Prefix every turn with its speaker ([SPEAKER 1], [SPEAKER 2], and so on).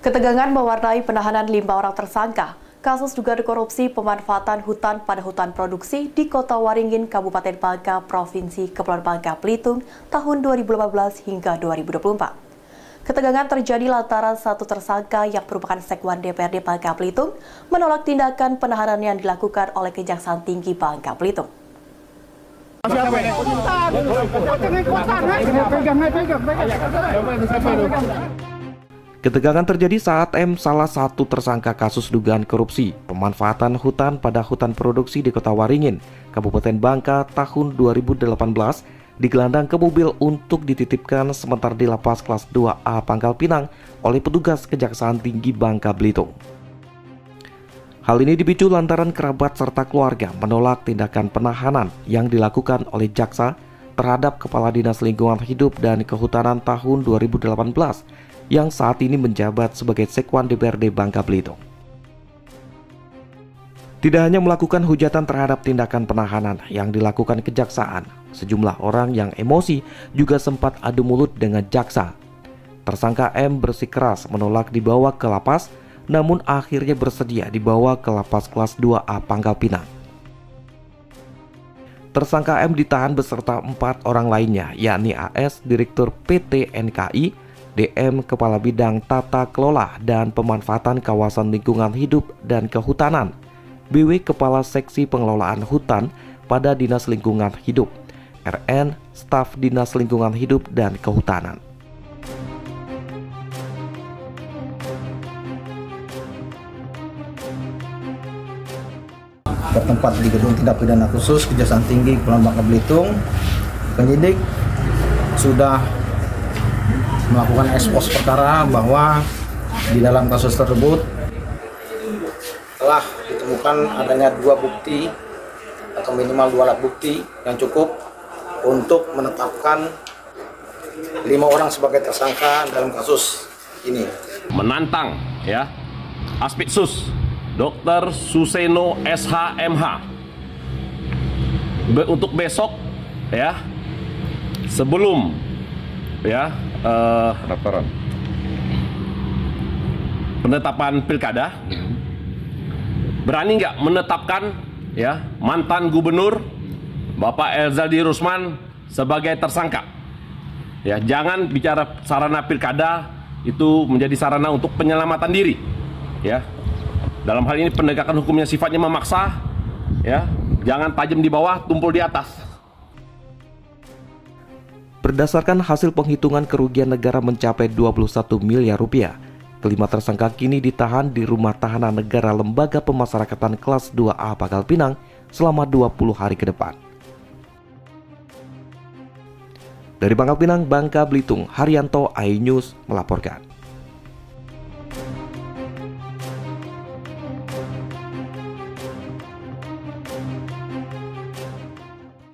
[SPEAKER 1] Ketegangan mewarnai penahanan 5 orang tersangka kasus dugaan korupsi pemanfaatan hutan pada hutan produksi di Kota Waringin, Kabupaten Bangka, Provinsi Kepulauan Bangka, Belitung tahun 2018 hingga 2024. Ketegangan terjadi lantaran satu tersangka yang merupakan Sekwan DPRD Bangka Belitung menolak tindakan penahanan yang dilakukan oleh Kejaksaan Tinggi Bangka Belitung.
[SPEAKER 2] Ketegangan terjadi saat M, salah satu tersangka kasus dugaan korupsi pemanfaatan hutan pada hutan produksi di Kota Waringin, Kabupaten Bangka tahun 2018, digelandang ke mobil untuk dititipkan sementara di Lapas Kelas 2A Pangkal Pinang oleh petugas Kejaksaan Tinggi Bangka Belitung. Hal ini dipicu lantaran kerabat serta keluarga menolak tindakan penahanan yang dilakukan oleh jaksa terhadap Kepala Dinas Lingkungan Hidup dan Kehutanan tahun 2018 yang saat ini menjabat sebagai Sekwan DPRD Bangka Belitung. Tidak hanya melakukan hujatan terhadap tindakan penahanan yang dilakukan kejaksaan, sejumlah orang yang emosi juga sempat adu mulut dengan jaksa. Tersangka M bersikeras menolak dibawa ke lapas, namun akhirnya bersedia dibawa ke Lapas Kelas 2A Pangkal Pinang. Tersangka M ditahan beserta 4 orang lainnya, yakni AS, Direktur PT NKI, DM, Kepala Bidang Tata Kelola dan Pemanfaatan Kawasan Lingkungan Hidup dan Kehutanan, BW, Kepala Seksi Pengelolaan Hutan pada Dinas Lingkungan Hidup, RN, Staf Dinas Lingkungan Hidup dan Kehutanan.
[SPEAKER 3] Bertempat di Gedung Tindak Pidana Khusus Kejaksaan Tinggi Kepulauan Bangka Belitung, penyidik sudah melakukan ekspos perkara bahwa di dalam kasus tersebut telah ditemukan adanya 2 bukti atau minimal 2 alat bukti yang cukup untuk menetapkan 5 orang sebagai tersangka dalam kasus ini.
[SPEAKER 4] Menantang ya Aspitsus Dr. Suseno SHMH untuk besok ya, sebelum ya penetapan pilkada, berani nggak menetapkan ya mantan gubernur Bapak Elzaldi Rusman sebagai tersangka? Ya, jangan bicara sarana pilkada itu menjadi sarana untuk penyelamatan diri. Ya, dalam hal ini penegakan hukumnya sifatnya memaksa. Ya, jangan tajam di bawah, tumpul di atas.
[SPEAKER 2] Berdasarkan hasil penghitungan kerugian negara mencapai 21 miliar rupiah, kelima tersangka kini ditahan di Rumah Tahanan Negara Lembaga Pemasyarakatan Kelas 2A Pangkal Pinang selama 20 hari ke depan. Dari Pangkal Pinang, Bangka Belitung, Haryanto, iNews melaporkan.